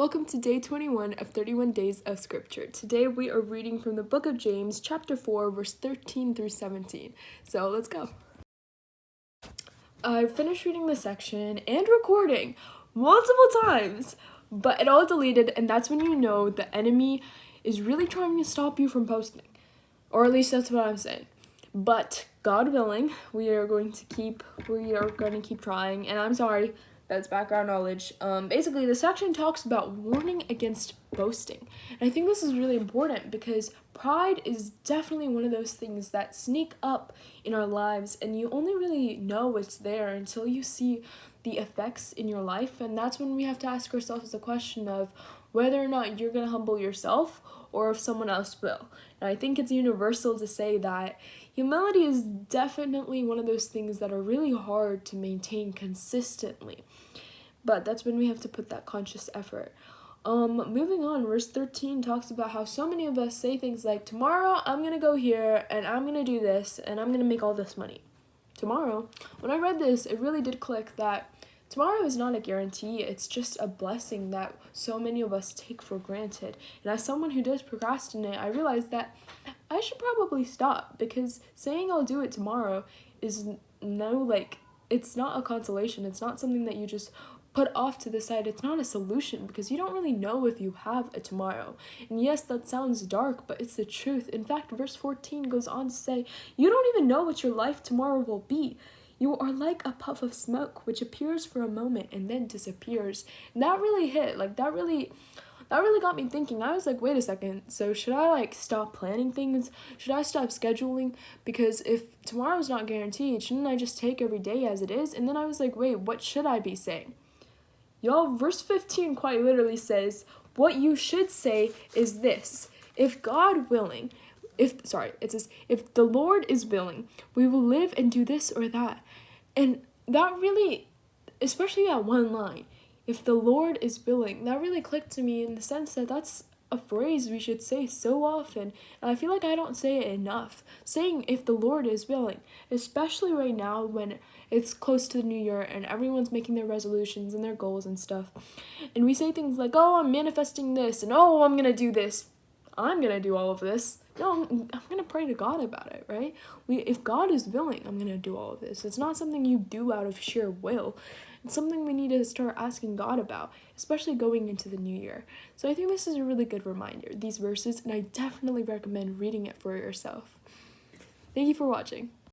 Welcome to day 21 of 31 Days of Scripture. Today we are reading from the book of James, chapter 4, verse 13 through 17. So let's go. I finished reading the section and recording multiple times, but it all deleted, and that's when you know the enemy is really trying to stop you from posting. Or at least that's what I'm saying. But God willing, we are going to keep trying, and I'm sorry. That's background knowledge. Basically, the section talks about warning against boasting. And I think this is really important because pride is definitely one of those things that sneak up in our lives, and you only really know it's there until you see the effects in your life. And that's when we have to ask ourselves the question of whether or not you're going to humble yourself or if someone else will. And I think it's universal to say that humility is definitely one of those things that are really hard to maintain consistently. But that's when we have to put that conscious effort. Moving on, verse 13 talks about how so many of us say things like, tomorrow I'm going to go here and I'm going to do this and I'm going to make all this money. Tomorrow, when I read this, it really did click that tomorrow is not a guarantee. It's just a blessing that so many of us take for granted. And as someone who does procrastinate, I realized that I should probably stop, because saying I'll do it tomorrow is it's not a consolation. It's not something that you just put off to the side. It's not a solution because you don't really know if you have a tomorrow. And yes, that sounds dark, but it's the truth. In fact, verse 14 goes on to say, you don't even know what your life tomorrow will be. You are like a puff of smoke which appears for a moment and then disappears. And that really hit. That really got me thinking. I was like, wait a second, so should I stop planning things? Should I stop scheduling? Because if tomorrow's not guaranteed, shouldn't I just take every day as it is? And then I was like, wait, what should I be saying? Y'all, verse 15 quite literally says, what you should say is this: if God willing, it says, if the Lord is willing, we will live and do this or that. And that really, especially that one line, if the Lord is willing, that really clicked to me in the sense that that's a phrase we should say so often, and I feel like I don't say it enough. Saying if the Lord is willing, especially right now when it's close to the new year and everyone's making their resolutions and their goals and stuff, and we say things like, oh, I'm manifesting this, and oh, I'm gonna do this, I'm gonna do all of this. No, I'm gonna pray to God about it, right? If God is willing, I'm gonna do all of this. It's not something you do out of sheer will. It's something we need to start asking God about, especially going into the new year. So I think this is a really good reminder, these verses, and I definitely recommend reading it for yourself. Thank you for watching.